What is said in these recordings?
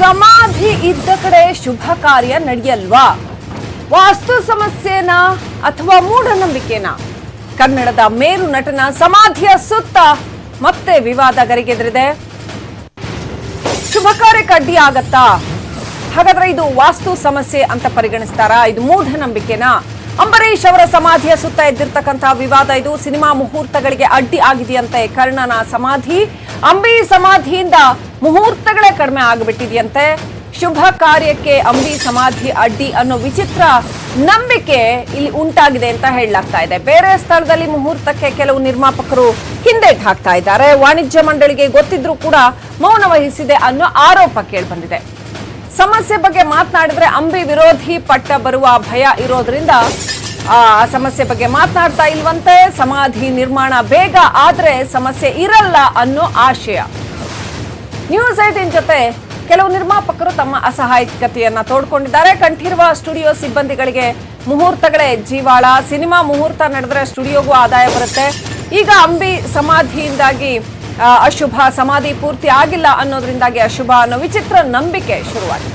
ಸಮಾಧಿ ಇದ್ದ ಕಡೆ ಶುಭ ಕಾರ್ಯ ನಡೆಯಲ್ವಾ? ವಾಸ್ತು ಸಮಸ್ಯೆನ ಅಥವಾ ಮೂಢನಂಬಿಕೆನ? ಕನ್ನಡದ ಮೇರು ನಟನ ಸಮಾಧಿಯ ಸುತ್ತ ಮತ್ತೆ ವಿವಾದ ಗರಿಗೆದರಿದೆ. ಶುಭ ಕಾರ್ಯಕ್ಕೆ ಅಡ್ಡಿ ಆಗತ್ತಾ? ಹಾಗಾದ್ರೆ ಇದು ವಾಸ್ತು ಸಮಸ್ಯೆ ಅಂತ ಪರಿಗಣಿಸ್ತಾರಾ? ಇದು ಮೂಢನಂಬಿಕೆನಾ? ಅಂಬರೀಶ್ ಅವರ ಸಮಾಧಿಯ ಸುತ್ತ ಎದ್ದಿರ್ತಕ್ಕಂತಹ ವಿವಾದ ಇದು. ಸಿನಿಮಾ ಮುಹೂರ್ತಗಳಿಗೆ ಅಡ್ಡಿ ಆಗಿದೆಯಂತೆ ಕರ್ಣನ ಸಮಾಧಿ. ಅಂಬಿ ಸಮಾಧಿಯಿಂದ ಮುಹೂರ್ತಗಳೇ ಕಡಿಮೆ ಆಗಿಬಿಟ್ಟಿದೆಯಂತೆ. ಶುಭ ಕಾರ್ಯಕ್ಕೆ ಅಂಬಿ ಸಮಾಧಿ ಅಡ್ಡಿ ಅನ್ನೋ ವಿಚಿತ್ರ ನಂಬಿಕೆ ಇಲ್ಲಿ ಉಂಟಾಗಿದೆ ಅಂತ ಹೇಳಲಾಗ್ತಾ ಇದೆ. ಬೇರೆ ಸ್ಥಳದಲ್ಲಿ ಮುಹೂರ್ತಕ್ಕೆ ಕೆಲವು ನಿರ್ಮಾಪಕರು ಹಿಂದೇಟ್ ಹಾಕ್ತಾ ಇದ್ದಾರೆ. ವಾಣಿಜ್ಯ ಮಂಡಳಿಗೆ ಗೊತ್ತಿದ್ರೂ ಕೂಡ ಮೌನ ವಹಿಸಿದೆ ಅನ್ನೋ ಆರೋಪ ಕೇಳಿಬಂದಿದೆ. ಸಮಸ್ಯೆ ಬಗ್ಗೆ ಮಾತನಾಡಿದ್ರೆ ಅಂಬಿ ವಿರೋಧಿ ಪಟ್ಟ ಬರುವ ಭಯ ಇರೋದ್ರಿಂದ ಆ ಸಮಸ್ಯೆ ಬಗ್ಗೆ ಮಾತನಾಡ್ತಾ ಇಲ್ವಂತೆ. ಸಮಾಧಿ ನಿರ್ಮಾಣ ಬೇಗ ಆದ್ರೆ ಸಮಸ್ಯೆ ಇರಲ್ಲ ಅನ್ನೋ ಆಶಯ. ನ್ಯೂಸ್ 18 ಜೊತೆ ಕೆಲವು ನಿರ್ಮಾಪಕರು ತಮ್ಮ ಅಸಹಾಯಕತೆಯನ್ನ ತೋಡ್ಕೊಂಡಿದ್ದಾರೆ. ಕಂಠೀರವ ಸ್ಟುಡಿಯೋ ಸಿಬ್ಬಂದಿಗಳಿಗೆ ಮುಹೂರ್ತಗಳೇ ಜೀವಾಳ. ಸಿನಿಮಾ ಮುಹೂರ್ತ ನಡೆದ್ರೆ ಸ್ಟುಡಿಯೋಗೂ ಆದಾಯ ಬರುತ್ತೆ. ಈಗ ಅಂಬಿ ಸಮಾಧಿಯಿಂದಾಗಿ ಅಶುಭ, ಸಮಾಧಿ ಪೂರ್ತಿ ಆಗಿಲ್ಲ ಅನ್ನೋದ್ರಿಂದಾಗಿ ಅಶುಭ ಅನ್ನೋ ವಿಚಿತ್ರ ನಂಬಿಕೆ ಶುರುವಾಗಿದೆ.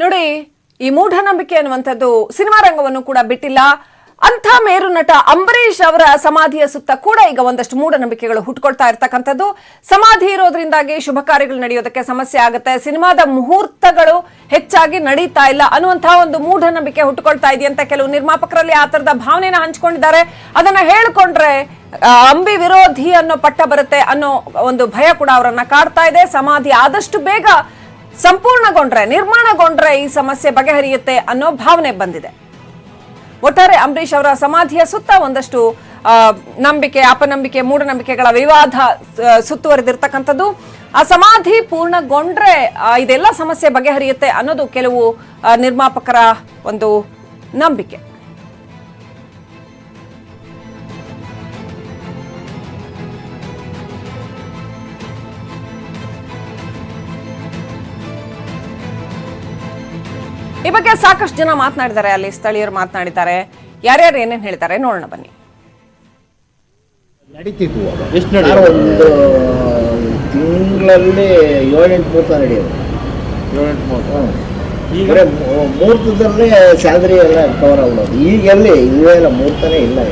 ನೋಡಿ, ಈ ಮೂಢನಂಬಿಕೆ ಅನ್ನುವಂಥದ್ದು ಸಿನಿಮಾ ರಂಗವನ್ನು ಕೂಡ ಬಿಟ್ಟಿಲ್ಲ. ಅಂಥ ಮೇರು ನಟ ಅಂಬರೀಶ್ ಅವರ ಸಮಾಧಿಯ ಸುತ್ತ ಕೂಡ ಈಗ ಒಂದಷ್ಟು ಮೂಢನಂಬಿಕೆಗಳು ಹುಟ್ಕೊಳ್ತಾ ಇರ್ತಕ್ಕಂಥದ್ದು. ಸಮಾಧಿ ಇರೋದ್ರಿಂದಾಗಿ ಶುಭ ಕಾರ್ಯಗಳು ನಡೆಯೋದಕ್ಕೆ ಸಮಸ್ಯೆ ಆಗುತ್ತೆ, ಸಿನಿಮಾದ ಮುಹೂರ್ತಗಳು ಹೆಚ್ಚಾಗಿ ನಡೀತಾ ಇಲ್ಲ ಅನ್ನುವಂತಹ ಒಂದು ಮೂಢನಂಬಿಕೆ ಹುಟ್ಟುಕೊಳ್ತಾ ಇದೆಯಂತ ಕೆಲವು ನಿರ್ಮಾಪಕರಲ್ಲಿ ಆ ತರದ ಭಾವನೆನ ಹಂಚಿಕೊಂಡಿದ್ದಾರೆ. ಅದನ್ನ ಹೇಳಿಕೊಂಡ್ರೆ ಅಂಬಿ ವಿರೋಧಿ ಅನ್ನೋ ಪಟ್ಟ ಬರುತ್ತೆ ಅನ್ನೋ ಒಂದು ಭಯ ಕೂಡ ಅವರನ್ನ ಕಾಡ್ತಾ ಇದೆ. ಸಮಾಧಿ ಆದಷ್ಟು ಬೇಗ ಸಂಪೂರ್ಣಗೊಂಡ್ರೆ, ನಿರ್ಮಾಣಗೊಂಡ್ರೆ ಈ ಸಮಸ್ಯೆ ಬಗೆಹರಿಯುತ್ತೆ ಅನ್ನೋ ಭಾವನೆ ಬಂದಿದೆ. ಒಟ್ಟಾರೆ ಅಂಬರೀಶ್ ಅವರ ಸಮಾಧಿಯ ಸುತ್ತ ಒಂದಷ್ಟು ನಂಬಿಕೆ, ಅಪನಂಬಿಕೆ, ಮೂಢನಂಬಿಕೆಗಳ ವಿವಾದ ಸುತ್ತುವರೆದಿರ್ತಕ್ಕಂಥದ್ದು. ಆ ಸಮಾಧಿ ಪೂರ್ಣಗೊಂಡ್ರೆ ಇದೆಲ್ಲ ಸಮಸ್ಯೆ ಬಗೆಹರಿಯುತ್ತೆ ಅನ್ನೋದು ಕೆಲವು ನಿರ್ಮಾಪಕರ ಒಂದು ನಂಬಿಕೆ. ಈ ಬಗ್ಗೆ ಸಾಕಷ್ಟು ಜನ ಮಾತನಾಡಿದ್ದಾರೆ, ಅಲ್ಲಿ ಸ್ಥಳೀಯರು ಮಾತನಾಡಿದ್ದಾರೆ. ಯಾರ್ಯಾರು ಏನೇನು ಹೇಳ್ತಾರೆ ನೋಡೋಣ ಬನ್ನಿ. ನಡೀತಿದ್ವು ಒಂದು ತಿಂಗಳಲ್ಲಿ 7-8 ಮುಹೂರ್ತ ನಡೆಯೋದು. 7-8 ಮುಹೂರ್ತ ಈಗ ಮುಹೂರ್ತದಲ್ಲೇ ಸ್ಯಾಲರಿ ಎಲ್ಲ ಕವರ್ ಆಗ್ಬಿಡೋದು. ಈಗ ಎಲ್ಲಿ ಇವೆಲ್ಲ ಮುಹೂರ್ತನೇ ಇಲ್ಲ.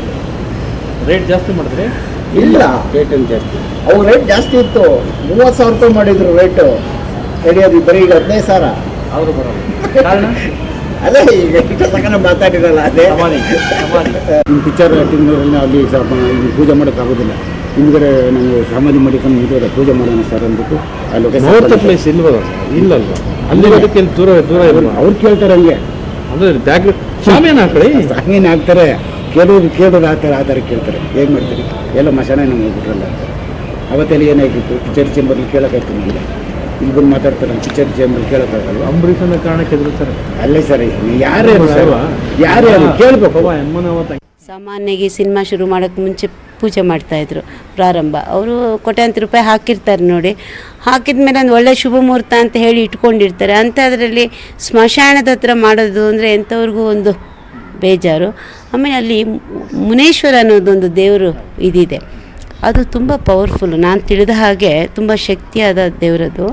ರೇಟ್ ಜಾಸ್ತಿ ಮಾಡಿದ್ರೆ ಇಲ್ಲ, ರೇಟ್ ಏನು ಜಾಸ್ತಿ. ಅವು ರೇಟ್ ಜಾಸ್ತಿ ಇತ್ತು. 30,000 ರೂಪಾಯಿ ಮಾಡಿದ್ರು ರೇಟು ನಡೆಯೋದು. ಬರೀ ಈಗ 15,000 ಆದರೂ ಬರೋದು. ಕಾರಣ ಅದೇ ಈಗ ತನಕ ಮಾತಾಡಿರಲ್ಲ. ಅದೇ ಪಿಕ್ಚರ್ ತಿಂಗಳಲ್ಲಿ ಅಲ್ಲಿ ಪೂಜೆ ಮಾಡೋಕ್ಕಾಗೋದಿಲ್ಲ. ಹಿಂದ್ಗಡೆ ನಾವು ಸಮಾಧಿ ಮಾಡಿಕೊಂಡು ಮುಂದೆ ಪೂಜೆ ಮಾಡೋಣ ಸರ್ ಅಂದ್ಬಿಟ್ಟು ಅಲ್ಲಿ ಮುಹೂರ್ತ ಪ್ಲೇಸ್ ಇಲ್ವಲ್ಲ, ಇಲ್ಲಲ್ವ ಅಲ್ಲಿ ಅದಕ್ಕೆ ದೂರ ಇಲ್ಲ. ಅವ್ರು ಕೇಳ್ತಾರೆ ಹಂಗೆ, ಅಂದ್ರೆ ಶಾಮಿಯಾನ ಹಾಕಿ ಶಾಮಿಯಾನ ಹಾಕ್ತಾರೆ. ಕೇಳೋದು ಆ ಥರ ಕೇಳ್ತಾರೆ. ಏನು ಮಾಡ್ತೀರಿ ಎಲ್ಲ ಮಶಾನ ನಮ್ಗೆ ಹೋಗ್ಬಿಟ್ರಲ್ಲ ಅಂತಾರೆ. ಅವತ್ತೆಲ್ಲ ಏನಾಗಿತ್ತು ಪಿಕ್ಚರ್ ಚೇಂಬರ್ಲಿ ಕೇಳೋಕ್ಕಾಯ್ತು ನಮಗೆ. ಇಲ್ಲಿ ಬಂದು ಮಾತಾಡ್ತಾರೆ ಪಿಕ್ಚರ್ ಚೇಂಬರ್ ಕೇಳೋಕ್ಕಾಗಲ್ಲ. ಅಂಬರೀಷನ ಕಾರಣಕ್ಕೆ ಎದುರುತ್ತಾರೆ. ಅಲ್ಲೇ ಸರ್, ಯಾರ್ಯಾರು ಕೇಳಬೇಕು. ಸಾಮಾನ್ಯವಾಗಿ ಸಿನಿಮಾ ಶುರು ಮಾಡೋಕ್ಕೆ ಮುಂಚೆ ಪೂಜೆ ಮಾಡ್ತಾಯಿದ್ರು ಪ್ರಾರಂಭ. ಅವರು ಕೋಟ್ಯಾಂತರ ರೂಪಾಯಿ ಹಾಕಿರ್ತಾರೆ ನೋಡಿ. ಹಾಕಿದ ಮೇಲೆ ಒಂದು ಒಳ್ಳೆ ಶುಭ ಮುಹೂರ್ತ ಅಂತ ಹೇಳಿ ಇಟ್ಕೊಂಡಿರ್ತಾರೆ. ಅಂಥದ್ರಲ್ಲಿ ಸ್ಮಶಾನದ ಹತ್ರ ಮಾಡೋದು ಅಂದರೆ ಎಂಥವ್ರಿಗೂ ಒಂದು ಬೇಜಾರು. ಆಮೇಲೆ ಅಲ್ಲಿ ಮುನೇಶ್ವರ ಅನ್ನೋದೊಂದು ದೇವರು ಇದಿದೆ, ಅದು ತುಂಬ ಪವರ್ಫುಲ್ಲು. ನಾನು ತಿಳಿದ ಹಾಗೆ ತುಂಬ ಶಕ್ತಿಯಾದ ದೇವರದು.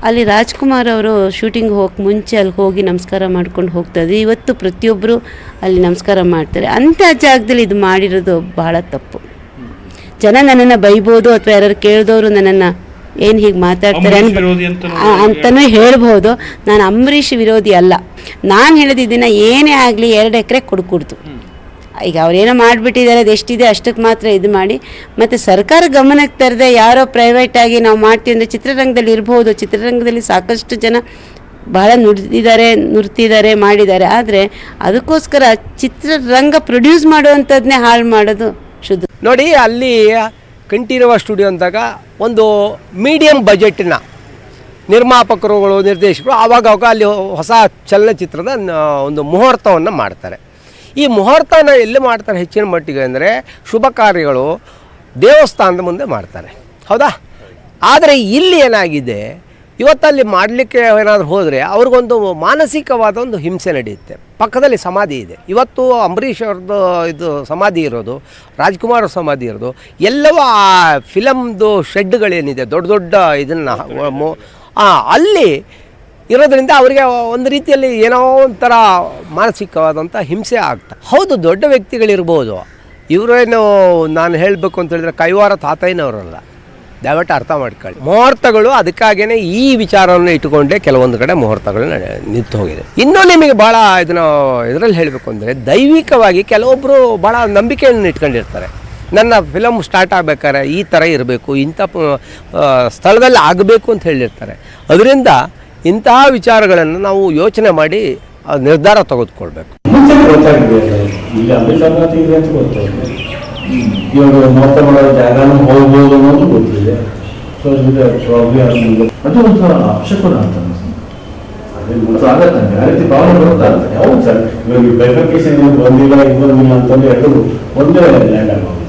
ಅಲ್ಲಿ ರಾಜ್ಕುಮಾರ್ ಅವರು ಶೂಟಿಂಗ್ ಹೋಗಕ್ಕೆ ಮುಂಚೆ ಅಲ್ಲಿ ಹೋಗಿ ನಮಸ್ಕಾರ ಮಾಡ್ಕೊಂಡು ಹೋಗ್ತಾಯಿದ್ರು. ಇವತ್ತು ಪ್ರತಿಯೊಬ್ಬರು ಅಲ್ಲಿ ನಮಸ್ಕಾರ ಮಾಡ್ತಾರೆ. ಅಂಥ ಜಾಗದಲ್ಲಿ ಇದು ಮಾಡಿರೋದು ಬಹಳ ತಪ್ಪು. ಜನ ನನ್ನನ್ನು ಬೈಬೋದು ಅಥವಾ ಯಾರು ಕೇಳಿದವರು ನನ್ನನ್ನು ಏನು ಹೀಗೆ ಮಾತಾಡ್ತಾರೆ ಅಂತಲೂ ಹೇಳ್ಬೋದು. ನಾನು ಅಂಬರೀಷ್ ವಿರೋಧಿ ಅಲ್ಲ. ನಾನು ಹೇಳಿದ್ದನ್ನು ಏನೇ ಆಗಲಿ 2 ಎಕರೆ ಕೊಡ್ಕೊಡ್ತು. ಈಗ ಅವ್ರೇನೋ ಮಾಡಿಬಿಟ್ಟಿದ್ದಾರೆ, ಅದು ಎಷ್ಟಿದೆ ಅಷ್ಟಕ್ಕೆ ಮಾತ್ರ ಇದು ಮಾಡಿ, ಮತ್ತು ಸರ್ಕಾರ ಗಮನಕ್ಕೆ ತರದೆ ಯಾರೋ ಪ್ರೈವೇಟಾಗಿ ನಾವು ಮಾಡ್ತೀವಿ ಅಂದರೆ ಚಿತ್ರರಂಗದಲ್ಲಿ ಇರ್ಬೋದು. ಚಿತ್ರರಂಗದಲ್ಲಿ ಸಾಕಷ್ಟು ಜನ ಬಹಳ ನುಡ್ತಿದ್ದಾರೆ ಮಾಡಿದ್ದಾರೆ. ಆದರೆ ಅದಕ್ಕೋಸ್ಕರ ಚಿತ್ರರಂಗ ಪ್ರೊಡ್ಯೂಸ್ ಮಾಡುವಂಥದ್ದನ್ನೇ ಹಾಳು ಮಾಡೋದು ಶುದ್ಧ. ನೋಡಿ, ಅಲ್ಲಿ ಕಂಠೀರವ ಸ್ಟುಡಿಯೋ ಅಂದಾಗ ಒಂದು ಮೀಡಿಯಮ್ ಬಜೆಟ್ನ ನಿರ್ಮಾಪಕರುಗಳು ನಿರ್ದೇಶಕರು ಆವಾಗ ಅಲ್ಲಿ ಹೊಸ ಚಲನಚಿತ್ರದ ಒಂದು ಮುಹೂರ್ತವನ್ನು ಮಾಡ್ತಾರೆ. ಈ ಮುಹೂರ್ತನ ಎಲ್ಲಿ ಮಾಡ್ತಾರೆ ಹೆಚ್ಚಿನ ಮಟ್ಟಿಗೆ ಅಂದರೆ ಶುಭ ಕಾರ್ಯಗಳು ದೇವಸ್ಥಾನದ ಮುಂದೆ ಮಾಡ್ತಾರೆ, ಹೌದಾ? ಆದರೆ ಇಲ್ಲಿ ಏನಾಗಿದೆ, ಇವತ್ತಲ್ಲಿ ಮಾಡಲಿಕ್ಕೆ ಏನಾದರೂ ಹೋದರೆ ಅವ್ರಿಗೊಂದು ಮಾನಸಿಕವಾದ ಒಂದು ಹಿಂಸೆ ನಡೆಯುತ್ತೆ. ಪಕ್ಕದಲ್ಲಿ ಸಮಾಧಿ ಇದೆ, ಇವತ್ತು ಅಂಬರೀಷ್ ಅವ್ರದ್ದು ಇದು ಸಮಾಧಿ ಇರೋದು, ರಾಜ್ಕುಮಾರ್ ಸಮಾಧಿ ಇರೋದು ಎಲ್ಲವೂ ಆ ಫಿಲಮ್ದು ಶೆಡ್ಗಳೇನಿದೆ ದೊಡ್ಡ ದೊಡ್ಡ ಇದನ್ನು ಅಲ್ಲಿ ಇರೋದ್ರಿಂದ ಅವರಿಗೆ ಒಂದು ರೀತಿಯಲ್ಲಿ ಏನೋ ಒಂಥರ ಮಾನಸಿಕವಾದಂಥ ಹಿಂಸೆ ಆಗ್ತಾ. ಹೌದು, ದೊಡ್ಡ ವ್ಯಕ್ತಿಗಳಿರ್ಬೋದು, ಇವರೇನು ನಾನು ಹೇಳಬೇಕು ಅಂತ ಹೇಳಿದ್ರೆ ಕೈವಾರ ತಾತಯ್ಯನವರಲ್ಲ, ದಯವಿಟ್ಟು ಅರ್ಥ ಮಾಡ್ಕೊಳ್ಳಿ. ಮುಹೂರ್ತಗಳು ಅದಕ್ಕಾಗೇ ಈ ವಿಚಾರವನ್ನು ಇಟ್ಟುಕೊಂಡೇ ಕೆಲವೊಂದು ಕಡೆ ಮುಹೂರ್ತಗಳು ನಿಂತು ಹೋಗಿದೆ. ಇನ್ನೂ ನಿಮಗೆ ಭಾಳ ಇದರಲ್ಲಿ ಹೇಳಬೇಕು ಅಂದರೆ ದೈವಿಕವಾಗಿ ಕೆಲವೊಬ್ಬರು ಭಾಳ ನಂಬಿಕೆಯನ್ನು ಇಟ್ಕೊಂಡಿರ್ತಾರೆ. ನನ್ನ ಫಿಲಮ್ ಸ್ಟಾರ್ಟ್ ಆಗಬೇಕಾದ್ರೆ ಈ ಥರ ಇರಬೇಕು, ಇಂಥ ಸ್ಥಳದಲ್ಲಿ ಆಗಬೇಕು ಅಂತ ಹೇಳಿರ್ತಾರೆ. ಅದರಿಂದ ಇಂತಹ ವಿಚಾರಗಳನ್ನು ನಾವು ಯೋಚನೆ ಮಾಡಿ ನಿರ್ಧಾರ ತೆಗೆದುಕೊಳ್ಬೇಕು. ಇವಾಗ ಮೋಸ ಮಾಡೋ ಜಾಗನೂ ಹೋಗ್ಬೋದು ಅನ್ನೋದು ಗೊತ್ತಿದೆ. ಸೊ ಅದು ಒಂಥರ ಅಪಶಕುನ ಅಂತ ಆಗತ್ತಂತೆ, ಆ ರೀತಿ ಭಾವನೆ ಬರುತ್ತಾ ಅಂತ. ಹೌದು ಸರ್, ಇವಾಗ ಬೈಫರ್ಕೇಶನ್ ಬಂದಿಲ್ಲ ಬಂದಿಲ್ಲ ಅಂತಂದ್ರೆ ಎರಡು ಒಂದೇ ಲ್ಯಾಂಡ್ ಆಗೋಗುತ್ತೆ.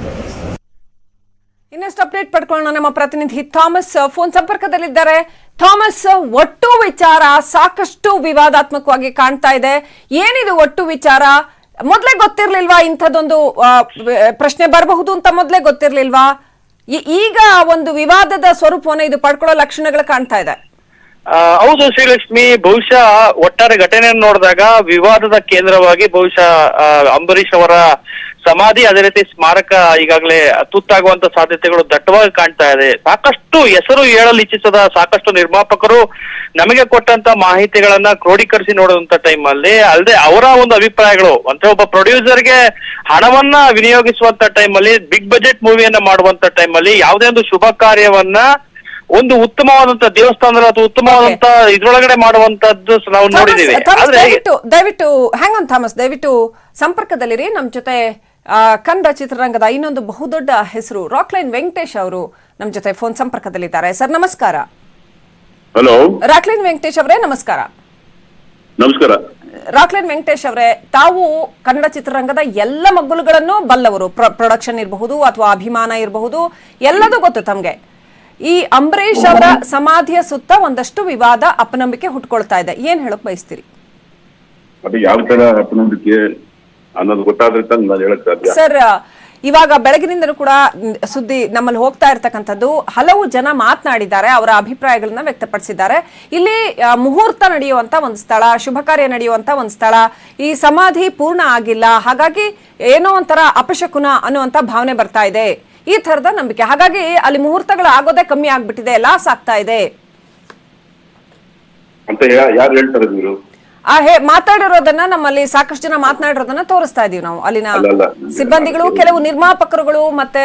ಇನ್ನಷ್ಟು ಅಪ್ಡೇಟ್ ಪಡ್ಕೊಳ್ಳೋಣ. ನಮ್ಮ ಪ್ರತಿನಿಧಿ ಥಾಮಸ್ ಫೋನ್ ಸಂಪರ್ಕದಲ್ಲಿದ್ದಾರೆ. ಥಾಮಸ್, ಒಟ್ಟು ವಿಚಾರ ಸಾಕಷ್ಟು ವಿವಾದಾತ್ಮಕವಾಗಿ ಕಾಣ್ತಾ ಇದೆ. ಏನಿದು ಒಟ್ಟು ವಿಚಾರ? ಮೊದಲೇ ಗೊತ್ತಿರ್ಲಿಲ್ವಾ ಇಂಥದ್ದೊಂದು ಪ್ರಶ್ನೆ ಬರಬಹುದು ಅಂತ? ಮೊದಲೇ ಗೊತ್ತಿರ್ಲಿಲ್ವಾ? ಈಗ ಒಂದು ವಿವಾದದ ಸ್ವರೂಪವನ್ನು ಇದು ಪಡ್ಕೊಳ್ಳೋ ಲಕ್ಷಣಗಳು ಕಾಣ್ತಾ ಇದೆ. ಹೌದು ಶ್ರೀಲಕ್ಷ್ಮಿ, ಬಹುಶಃ ಒಟ್ಟಾರೆ ಘಟನೆಯನ್ನು ನೋಡಿದಾಗ ವಿವಾದದ ಕೇಂದ್ರವಾಗಿ ಬಹುಶಃ ಅಂಬರೀಷ್ ಅವರ ಸಮಾಧಿ, ಅದೇ ರೀತಿ ಸ್ಮಾರಕ ಈಗಾಗಲೇ ತುತ್ತಾಗುವಂತ ಸಾಧ್ಯತೆಗಳು ದಟ್ಟವಾಗಿ ಕಾಣ್ತಾ ಇದೆ. ಸಾಕಷ್ಟು ಹೆಸರು ಹೇಳಲು ಇಚ್ಛಿಸದ ಸಾಕಷ್ಟು ನಿರ್ಮಾಪಕರು ನಮಗೆ ಕೊಟ್ಟಂತ ಮಾಹಿತಿಗಳನ್ನ ಕ್ರೋಢೀಕರಿಸಿ ನೋಡುವಂತ ಟೈಮ್ ಅಲ್ಲಿ ಅಲ್ಲದೆ ಅವರ ಒಂದು ಅಭಿಪ್ರಾಯಗಳು ಅಂತ ಒಬ್ಬ ಪ್ರೊಡ್ಯೂಸರ್ಗೆ ಹಣವನ್ನ ವಿನಿಯೋಗಿಸುವಂತ ಟೈಮ್ ಅಲ್ಲಿ, ಬಿಗ್ ಬಜೆಟ್ ಮೂವಿಯನ್ನ ಮಾಡುವಂತ ಟೈಮ್ ಅಲ್ಲಿ ಯಾವುದೇ ಒಂದು ಶುಭ ಕಾರ್ಯವನ್ನ ಒಂದು ಉತ್ತಮವಾದಂತ ದೇವಸ್ಥಾನ ಅಥವಾ ಉತ್ತಮವಾದಂತ ಇದ್ರೊಳಗಡೆ ಮಾಡುವಂತದ್ದು ನಾವು ನೋಡಿದೀವಿ. ದಯವಿಟ್ಟು ಹ್ಯಾಂಗ್ ಆನ್ ಥಾಮಸ್, ದಯವಿಟ್ಟು ಸಂಪರ್ಕದಲ್ಲಿರಿ. ನಮ್ ಜೊತೆ ಕನ್ನಡ ಚಿತ್ರರಂಗದ ಇನ್ನೊಂದು ಬಹುದೊಡ್ಡ ಹೆಸರು ರಾಕ್ಲೈನ್ ವೆಂಕಟೇಶ್ ಅವರು ನಮ್ ಜೊತೆ ಫೋನ್ ಸಂಪರ್ಕದಲ್ಲಿದ್ದಾರೆ. ಸರ್ ನಮಸ್ಕಾರ. ಹಲೋ, ರಾಕ್ಲೈನ್ ವೆಂಕಟೇಶ್ ಅವರೇ ನಮಸ್ಕಾರ. ನಮಸ್ಕಾರ. ರಾಕ್ಲೈನ್ ವೆಂಕಟೇಶ್ ಅವರೇ, ತಾವು ಕನ್ನಡ ಚಿತ್ರರಂಗದ ಎಲ್ಲ ಮಗ್ಗುಲುಗಳನ್ನು ಬಲ್ಲವರು. ಪ್ರೊಡಕ್ಷನ್ ಇರಬಹುದು ಅಥವಾ ಅಭಿಮಾನ ಇರಬಹುದು, ಎಲ್ಲದೂ ಗೊತ್ತು ತಮ್ಗೆ. ಈ ಅಂಬರೀಷ್ ಅವರ ಸಮಾಧಿಯ ಸುತ್ತ ಒಂದಷ್ಟು ವಿವಾದ, ಅಪನಂಬಿಕೆ ಹುಟ್ಕೊಳ್ತಾ ಇದೆ. ಏನ್ ಹೇಳಕ್ ಬಯಸ್ತೀರಿ? ಅದು ಯಾವ ತರ ಅಪನಂಬಿಕೆ ಅನ್ನೋದು ಗೊತ್ತಾದ್ರೆ ನಾನು ಹೇಳಕ್ ಸಾಧ್ಯ. ಸರ್, ಇವಾಗ ಬೆಳಗಿನಿಂದಲೂ ಕೂಡ ಸುದ್ದಿ ನಮ್ಮಲ್ಲಿ ಹೋಗ್ತಾ ಇರ್ತಕ್ಕಂಥದ್ದು, ಹಲವು ಜನ ಮಾತನಾಡಿದ್ದಾರೆ, ಅವರ ಅಭಿಪ್ರಾಯಗಳನ್ನ ವ್ಯಕ್ತಪಡಿಸಿದ್ದಾರೆ. ಇಲ್ಲಿ ಮುಹೂರ್ತ ನಡೆಯುವಂತ ಒಂದು ಸ್ಥಳ, ಶುಭ ಕಾರ್ಯ ನಡೆಯುವಂತ ಒಂದು ಸ್ಥಳ, ಈ ಸಮಾಧಿ ಪೂರ್ಣ ಆಗಿಲ್ಲ, ಹಾಗಾಗಿ ಏನೋ ಒಂಥರ ಅಪಶಕುನ ಅನ್ನುವಂತ ಭಾವನೆ ಬರ್ತಾ ಇದೆ, ಈ ತರದ ನಂಬಿಕೆ. ಹಾಗಾಗಿ ಅಲ್ಲಿ ಮುಹೂರ್ತಗಳು ಆಗೋದೇ ಕಮ್ಮಿ ಆಗ್ಬಿಟ್ಟಿದೆ, ಲಾಸ್ ಆಗ್ತಾ ಇದೆ ಅಂತ ಯಾರು ಹೇಳ್ತಾರೆ? ನೀವು ಮಾತಾಡಿರೋದನ್ನ, ನಮ್ಮಲ್ಲಿ ಸಾಕಷ್ಟು ಜನ ಮಾತನಾಡಿರೋದನ್ನ ತೋರಿಸ್ತಾ ಇದೀವಿ ನಾವು. ಅಲ್ಲಿನ ಸಿಬ್ಬಂದಿಗಳು, ಕೆಲವು ನಿರ್ಮಾಪಕರುಗಳು, ಮತ್ತೆ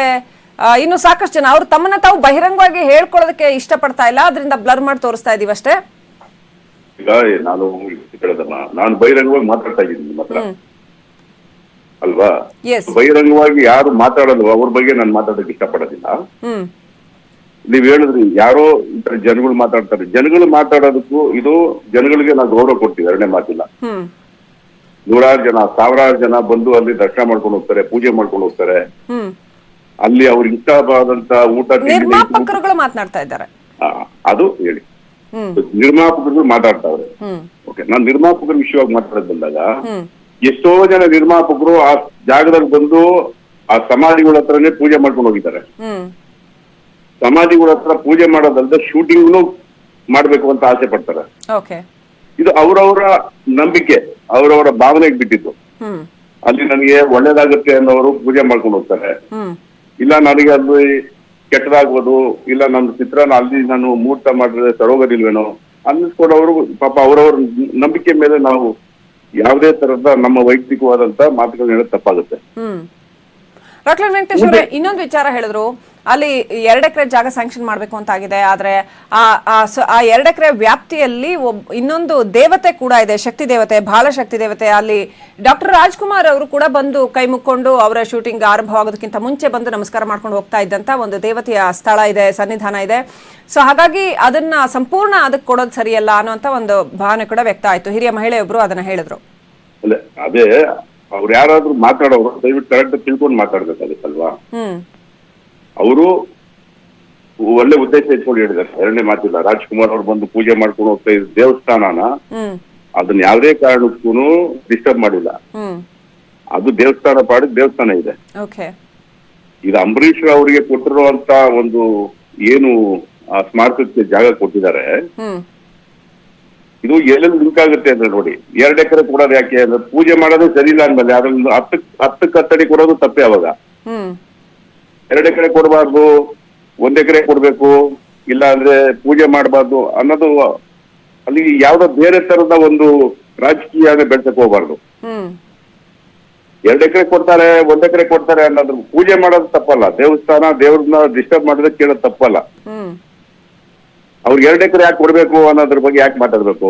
ಇನ್ನು ಸಾಕಷ್ಟು ಜನ ಅವರು ತಮ್ಮನ್ನ ತಾವು ಬಹಿರಂಗವಾಗಿ ಹೇಳ್ಕೊಳ್ಳೋದಕ್ಕೆ ಇಷ್ಟಪಡ್ತಾ ಇಲ್ಲ, ಅದರಿಂದ ಬ್ಲರ್ ಮಾಡಿ ತೋರಿಸ್ತಾ ಇದೀವಿ ಅಷ್ಟೇ. ಈಗ ನಾನು ಬಹಿರಂಗವಾಗಿ ಮಾತಾಡ್ತಾ ಇದ್ದೀನಿ ನಿಮ್ಮ ಹತ್ರ ಅಲ್ವಾ? ಬಹಿರಂಗವಾಗಿ ಯಾರು ಮಾತಾಡಲ್ವ ಅವ್ರ ಬಗ್ಗೆ ನಾನು ಮಾತಾಡೋಕೆ ಇಷ್ಟಪಡೋದಿಲ್ಲ. ನೀವ್ ಹೇಳಿದ್ರಿ ಯಾರೋ ಇತರ ಜನಗಳು ಮಾತಾಡ್ತಾರೆ, ಜನಗಳು ಮಾತಾಡೋದಕ್ಕೂ ಇದು ಜನಗಳಿಗೆ ನಾವು ಗೌರವ ಕೊಡ್ತೀವಿ, ಎರಡನೇ ಮಾತಿಲ್ಲ. ನೂರಾರು ಜನ, ಸಾವಿರಾರು ಜನ ಬಂದು ಅಲ್ಲಿ ದರ್ಶನ ಮಾಡ್ಕೊಂಡು ಹೋಗ್ತಾರೆ, ಪೂಜೆ ಮಾಡ್ಕೊಂಡು ಹೋಗ್ತಾರೆ. ಅಲ್ಲಿ ಅವ್ರಿಗೆ ಇಷ್ಟವಾದಂತ ಊಟ ನಿರ್ಮಾಪಕರುಗಳು ಮಾತನಾಡ್ತಾ ಇದ್ದಾರೆ, ಅದು ಹೇಳಿ ನಿರ್ಮಾಪಕರು ಮಾತಾಡ್ತಾವ್ರೆ. ಓಕೆ, ನಾನು ನಿರ್ಮಾಪಕರ ವಿಷಯವಾಗಿ ಮಾತಾಡೋದು ಬಂದಾಗ ಎಷ್ಟೋ ಜನ ನಿರ್ಮಾಪಕರು ಆ ಜಾಗದಲ್ಲಿ ಬಂದು ಆ ಸಮಾಧಿಗಳ ಹತ್ರನೇ ಪೂಜೆ ಮಾಡ್ಕೊಂಡು ಹೋಗಿದ್ದಾರೆ. ಸಮಾಧಿಗಳ ಹತ್ರ ಪೂಜೆ ಮಾಡೋದಲ್ದ ಶೂಟಿಂಗ್ನು ಮಾಡ್ಬೇಕು ಅಂತ ಆಸೆ ಪಡ್ತಾರೆ. ಇದು ಅವರವರ ನಂಬಿಕೆ, ಅವರವರ ಭಾವನೆಗೆ ಬಿಟ್ಟಿದ್ದು. ಅಲ್ಲಿ ನನಗೆ ಒಳ್ಳೇದಾಗುತ್ತೆ ಅನ್ನೋರು ಪೂಜೆ ಮಾಡ್ಕೊಂಡು ಹೋಗ್ತಾರೆ, ಇಲ್ಲ ನನಗೆ ಅಲ್ಲಿ ಕೆಟ್ಟದಾಗ್ಬೋದು, ಇಲ್ಲ ನನ್ನ ಚಿತ್ರನ ಅಲ್ಲಿ ನಾನು ಮುಹೂರ್ತ ಮಾಡಿದ್ರೆ ಸರೋಗದಿಲ್ವೇನೋ ಅನ್ನಿಸ್ಕೊಡೋರು ಪಾಪ ಅವರವ್ರ ನಂಬಿಕೆ ಮೇಲೆ ನಾವು ಯಾವುದೇ ತರದ ನಮ್ಮ ವೈಯಕ್ತಿಕವಾದಂತ ಮಾತುಗಳನ್ನ ಹೇಳೋದು ತಪ್ಪಾಗುತ್ತೆ. ಡಾಕ್ಟರ್ ವೆಂಕಟೇಶ್ ಅವರೇ, ಇನ್ನೊಂದು ವಿಚಾರ ಹೇಳಿದ್ರು, ಅಲ್ಲಿ 2 ಎಕರೆ ಜಾಗ ಸ್ಯಾಂಕ್ಷನ್ ಮಾಡಬೇಕು ಅಂತ ಆಗಿದೆ. ಆದ್ರೆ ಆ 2 ಎಕರೆ ವ್ಯಾಪ್ತಿಯಲ್ಲಿ ಇನ್ನೊಂದು ದೇವತೆ ಕೂಡ ಇದೆ, ಶಕ್ತಿ ದೇವತೆ, ಬಹಳ ಶಕ್ತಿ ದೇವತೆ. ಅಲ್ಲಿ ಡಾಕ್ಟರ್ ರಾಜ್ಕುಮಾರ್ ಅವರು ಕೂಡ ಬಂದು ಕೈ ಮುಕ್ಕೊಂಡು ಅವರ ಶೂಟಿಂಗ್ ಆರಂಭವಾಗೋದಕ್ಕಿಂತ ಮುಂಚೆ ಬಂದು ನಮಸ್ಕಾರ ಮಾಡ್ಕೊಂಡು ಹೋಗ್ತಾ ಇದ್ದಂತ ಒಂದು ದೇವತೆಯ ಸ್ಥಳ ಇದೆ, ಸನ್ನಿಧಾನ ಇದೆ. ಸೊ ಹಾಗಾಗಿ ಅದನ್ನ ಸಂಪೂರ್ಣ ಅದಕ್ಕೆ ಕೊಡೋದು ಸರಿಯಲ್ಲ ಅನ್ನುವಂತ ಒಂದು ಭಾವನೆ ಕೂಡ ವ್ಯಕ್ತ ಆಯ್ತು. ಹಿರಿಯ ಮಹಿಳೆಯೊಬ್ರು ಅದನ್ನ ಹೇಳಿದ್ರು. ಅದೇ ಅವ್ರು ಯಾರಾದ್ರೂ ಮಾತಾಡೋರು ದಯವಿಟ್ಟು ಕರೆಕ್ಟ್ ತಿಳ್ಕೊಂಡು ಮಾತಾಡ್ಬೇಕಾಗುತ್ತಲ್ವಾ. ಅವರು ಒಳ್ಳೆ ಉದ್ದೇಶ ಇಟ್ಕೊಂಡು ಹೇಳಿದ್ದಾರೆ, ಎರಡನೇ ಮಾತಿಲ್ಲ. ರಾಜ್ಕುಮಾರ್ ಅವ್ರು ಬಂದು ಪೂಜೆ ಮಾಡ್ಕೊಂಡು ಹೋಗ್ತಾ ಇದ್ದ ದೇವಸ್ಥಾನನ ಅದನ್ನ ಯಾವುದೇ ಕಾರಣಕ್ಕೂ ಡಿಸ್ಟರ್ಬ್ ಮಾಡಿಲ್ಲ. ಅದು ದೇವಸ್ಥಾನ ಪಾಡಿಗೆ ದೇವಸ್ಥಾನ ಇದೆ. ಇದು ಅಂಬರೀಷ್ ಅವರಿಗೆ ಕೊಟ್ಟಿರುವಂತ ಒಂದು ಏನು ಸ್ಮಾರಕಕ್ಕೆ ಜಾಗ ಕೊಟ್ಟಿದ್ದಾರೆ, ಇದು ಎಲ್ಲೆಲ್ಲಿ ಲಿಂಕ್ ಆಗುತ್ತೆ ಅಂದ್ರೆ ನೋಡಿ, 2 ಎಕರೆ ಕೊಡೋದು ಯಾಕೆ ಅಂದ್ರೆ ಪೂಜೆ ಮಾಡೋದೇ ಸರಿ ಇಲ್ಲ ಅಂದ್ಮೇಲೆ ಅದೊಂದು 10 ಕತ್ತಡಿ ಕೊಡೋದು ತಪ್ಪೇ. ಅವಾಗ 2 ಎಕರೆ ಕೊಡಬಾರ್ದು, 1 ಎಕರೆ ಕೊಡ್ಬೇಕು, ಇಲ್ಲ ಅಂದ್ರೆ ಪೂಜೆ ಮಾಡಬಾರ್ದು ಅನ್ನೋದು ಅಲ್ಲಿ ಯಾವ್ದೋ ಬೇರೆ ತರದ ಒಂದು ರಾಜಕೀಯನೇ ಬೆಳ್ಸಕ್ ಹೋಗ್ಬಾರ್ದು. 2 ಎಕರೆ ಕೊಡ್ತಾರೆ, 1 ಎಕರೆ ಕೊಡ್ತಾರೆ ಅನ್ನೋದು ಪೂಜೆ ಮಾಡೋದು ತಪ್ಪಲ್ಲ. ದೇವಸ್ಥಾನ ದೇವ್ರನ್ನ ಡಿಸ್ಟರ್ಬ್ ಮಾಡಿದ್ರೆ ಕೇಳೋದು ತಪ್ಪಲ್ಲ. ಅವ್ರಿಗೆ 2 ಎಕರೆ ಯಾಕೆ ಕೊಡ್ಬೇಕು ಅನ್ನೋದ್ರ ಬಗ್ಗೆ ಯಾಕೆ ಮಾತಾಡ್ಬೇಕು?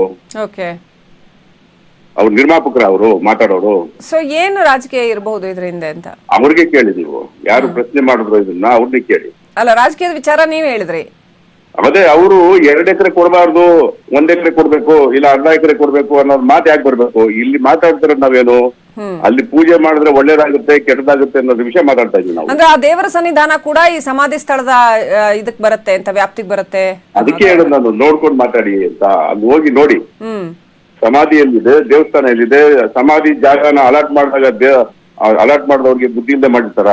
ಅವ್ರು ನಿರ್ಮಾಪಕರ ಅವರು ಮಾತಾಡೋರು. ಸೊ ಏನು ರಾಜಕೀಯ ಇರಬಹುದು ಇದರಿಂದ ಅಂತ ಅವ್ರಿಗೆ ಕೇಳಿ, ನೀವು ಯಾರು ಪ್ರಶ್ನೆ ಮಾಡಿದ್ರು ಇದನ್ನ ಅವ್ರನ್ನೇ ಕೇಳಿ. ಅಲ್ಲ, ರಾಜಕೀಯದ ವಿಚಾರ ನೀವ್ ಹೇಳಿದ್ರಿ. ಅದೇ ಅವರು 2 ಎಕರೆ ಕೊಡಬಾರ್ದು, 1 ಎಕರೆ ಕೊಡ್ಬೇಕು, ಇಲ್ಲ ಅರ್ಧ ಎಕರೆ ಕೊಡ್ಬೇಕು ಅನ್ನೋದು ಮಾತು ಯಾಕೆ ಬರ್ಬೇಕು? ಇಲ್ಲಿ ಮಾತಾಡ್ತಾರೆ ನಾವೇನು, ಅಲ್ಲಿ ಪೂಜೆ ಮಾಡಿದ್ರೆ ಒಳ್ಳೇದಾಗುತ್ತೆ ಕೆಟ್ಟದಾಗುತ್ತೆ ಅನ್ನೋದು ವಿಷಯ ಮಾತಾಡ್ತಾ ಇದೀವಿ ನಾವು. ಅಂದ್ರೆ ಆ ದೇವರ ಸನ್ನಿಧಾನ ಕೂಡ ಈ ಸಮಾಧಿ ಸ್ಥಳದ ಇದಕ್ ಬರುತ್ತೆ ಅಂತ, ವ್ಯಾಪ್ತಿಗೆ ಬರುತ್ತೆ. ಅದಕ್ಕೆ ಹೇಳೋದು ನಾನು, ನೋಡ್ಕೊಂಡು ಮಾತಾಡಿ ಅಂತ. ಅಲ್ಲಿ ಹೋಗಿ ನೋಡಿ ಸಮಾಧಿ ಎಲ್ಲಿದೆ, ದೇವಸ್ಥಾನ ಎಲ್ಲಿದೆ. ಸಮಾಧಿ ಜಾಗನ ಅಲಾಟ್ ಮಾಡಿದವ್ರಿಗೆ ಬುದ್ಧಿ ಇಲ್ಲದೆ ಮಾಡಿರ್ತಾರ?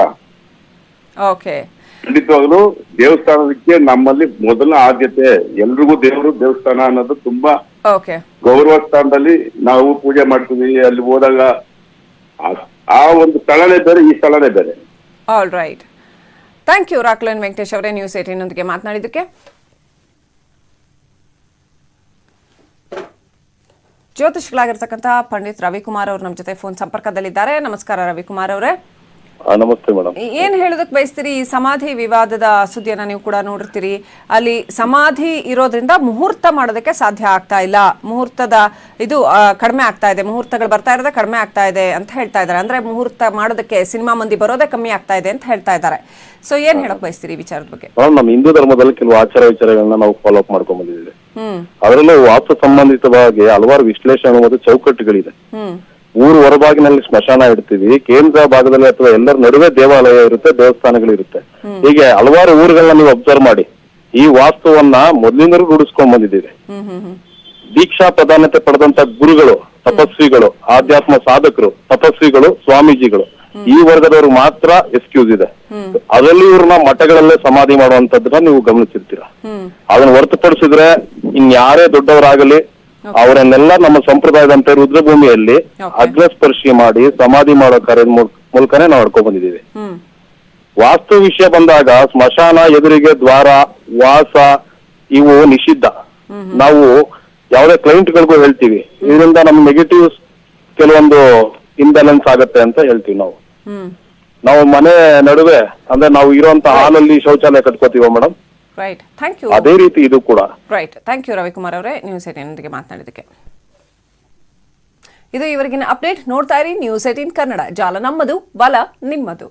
ಖಂಡಿತವಾಗ್ಲೂ ದೇವಸ್ಥಾನಕ್ಕೆ ನಮ್ಮಲ್ಲಿ ಮೊದಲ ಆದ್ಯತೆ. ಎಲ್ರಿಗೂ ದೇವರು ದೇವಸ್ಥಾನ ಅನ್ನೋದು ತುಂಬಾ ಗೌರವ ಸ್ಥಾನದಲ್ಲಿ ನಾವು ಪೂಜೆ ಮಾಡ್ತೀವಿ. ಅಲ್ಲಿ ಹೋದಾಗ ಆ ಒಂದು ಸ್ಥಳನೇ ಬೇರೆ, ಈ ಸ್ಥಳನೇ ಬೇರೆ. All right, thank you Rockline Venkatesh ಅವರೇ, ನ್ಯೂಸ್ 18 ನೊಂದಿಗೆ ಮಾತನಾಡಿದ್ದಕ್ಕೆ. ಜ್ಯೋತಿಷ್ಗಳಾಗಿರ್ತಕ್ಕಂಥ ಪಂಡಿತ್ ರವಿಕುಮಾರ್ ಅವರು ನಮ್ಮ ಜೊತೆ ಫೋನ್ ಸಂಪರ್ಕದಲ್ಲಿದ್ದಾರೆ. ನಮಸ್ಕಾರ ರವಿಕುಮಾರ್ ಅವರೇ. ನಮಸ್ತೆ ಮೇಡಮ್. ಏನ್ ಹೇಳೋದಕ್ಕೆ ಬಯಸ್ತೀರಿ? ಈ ಸಮಾಧಿ ವಿವಾದದ ಸುದ್ದಿಯನ್ನ ನೀವು ಕೂಡ ನೋಡಿರ್ತೀರಿ. ಅಲ್ಲಿ ಸಮಾಧಿ ಇರೋದ್ರಿಂದ ಮುಹೂರ್ತ ಮಾಡೋದಕ್ಕೆ ಸಾಧ್ಯ ಆಗ್ತಾ ಇಲ್ಲ, ಮುಹೂರ್ತದ ಇದು ಕಡಿಮೆ ಆಗ್ತಾ ಇದೆ, ಮುಹೂರ್ತಗಳು ಬರ್ತಾ ಇರೋದೇ ಕಡಿಮೆ ಆಗ್ತಾ ಇದೆ ಅಂತ ಹೇಳ್ತಾ ಇದ್ದಾರೆ. ಅಂದ್ರೆ ಮುಹೂರ್ತ ಮಾಡೋದಕ್ಕೆ ಸಿನಿಮಾ ಮಂದಿ ಬರೋದೇ ಕಮ್ಮಿ ಆಗ್ತಾ ಇದೆ ಅಂತ ಹೇಳ್ತಾ ಇದ್ದಾರೆ. ಸೊ ಏನ್ ಹೇಳಕ್ ಬಯಸ್ತೀರಿ ಈ ವಿಚಾರದ ಬಗ್ಗೆ? ನಮ್ಮ ಹಿಂದೂ ಧರ್ಮದಲ್ಲಿ ಕೆಲವು ಆಚಾರ ವಿಚಾರಗಳನ್ನ ನಾವು ಫಾಲೋ ಅಪ್ ಮಾಡ್ಕೊಂಡ್ ಬಂದಿದ್ದೀವಿ. ಅದರಲ್ಲೂ ವಾಸ್ತು ಸಂಬಂಧಿತವಾಗಿ ಹಲವಾರು ವಿಶ್ಲೇಷಣೆ ಮತ್ತು ಚೌಕಟ್ಟುಗಳಿದೆ. ಊರು ಹೊರಬಾಗಿನಲ್ಲಿ ಸ್ಮಶಾನ ಇಡ್ತೀವಿ, ಕೇಂದ್ರ ಭಾಗದಲ್ಲಿ ಅಥವಾ ಎಲ್ಲರ ನಡುವೆ ದೇವಾಲಯ ಇರುತ್ತೆ, ದೇವಸ್ಥಾನಗಳು ಇರುತ್ತೆ. ಹೀಗೆ ಹಲವಾರು ಊರುಗಳನ್ನ ನೀವು ಅಬ್ಸರ್ವ್ ಮಾಡಿ ಈ ವಾಸ್ತುವನ್ನ ಮೊದಲಿಂದಲೂ ರೂಢಿಸ್ಕೊಂಡ್ ಬಂದಿದ್ದೀವಿ. ದೀಕ್ಷಾ ಪ್ರಧಾನತೆ ಪಡೆದಂತ ಗುರುಗಳು, ತಪಸ್ವಿಗಳು, ಆಧ್ಯಾತ್ಮ ಸಾಧಕರು, ತಪಸ್ವಿಗಳು, ಸ್ವಾಮೀಜಿಗಳು, ಈ ವರ್ಗದವ್ರಿಗೆ ಮಾತ್ರ ಎಕ್ಸ್ಕ್ಯೂಸ್ ಇದೆ. ಅದರಲ್ಲಿ ಇವ್ರನ್ನ ಮಠಗಳಲ್ಲೇ ಸಮಾಧಿ ಮಾಡುವಂತದ್ದನ್ನ ನೀವು ಗಮನಿಸಿರ್ತೀರ. ಅದನ್ನ ಹೊರತುಪಡಿಸಿದ್ರೆ ಇನ್ಯಾರೇ ದೊಡ್ಡವರಾಗಲಿ ಅವರನ್ನೆಲ್ಲ ನಮ್ಮ ಸಂಪ್ರದಾಯದಂತೆ ರುದ್ರಭೂಮಿಯಲ್ಲಿ ಅಗ್ರಸ್ಪರ್ಶಿ ಮಾಡಿ ಸಮಾಧಿ ಮಾಡೋ ಕಾರ್ಯದ ಮೂಲಕನೇ ನಾವು ನಡ್ಕೊಂಡ್ ಬಂದಿದ್ದೀವಿ. ವಾಸ್ತು ವಿಷಯ ಬಂದಾಗ ಸ್ಮಶಾನ ಎದುರಿಗೆ ದ್ವಾರ, ವಾಸ ಇವು ನಿಷಿದ್ಧ. ನಾವು ಯಾವುದೇ ಕ್ಲೈಂಟ್ಗಳಿಗೂ ಹೇಳ್ತೀವಿ, ಇದರಿಂದ ನಮ್ ನೆಗೆಟಿವ್ ಕೆಲವೊಂದು ಇಂಬ್ಯಾಲೆನ್ಸ್ ಆಗತ್ತೆ ಅಂತ ಹೇಳ್ತೀವಿ. ನಾವು ಮನೆ ನಡುವೆ ಅಂದ್ರೆ ನಾವು ಇರುವಂತ ಹಾಲಲ್ಲಿ ಶೌಚಾಲಯ ಕಟ್ಕೋತೀವ ಮೇಡಮ್. Right, thank you. ಅದೇ ರೀತಿ ಇದು ಕೂಡ. ರೈಟ್, ಥ್ಯಾಂಕ್ ಯು ರವಿಕುಮಾರ್ ಅವರೇ, ನ್ಯೂಸ್ 18 ನೊಂದಿಗೆ ಮಾತನಾಡಿದ್ದಕ್ಕೆ. ಇದು ಇವರಿಗಿನ ಅಪ್ಡೇಟ್. ನೋಡ್ತಾ ಇರಿ ನ್ಯೂಸ್ 18 ಕನ್ನಡ. ಜಾಲ ನಮ್ಮದು, ಬಲ ನಿಮ್ಮದು.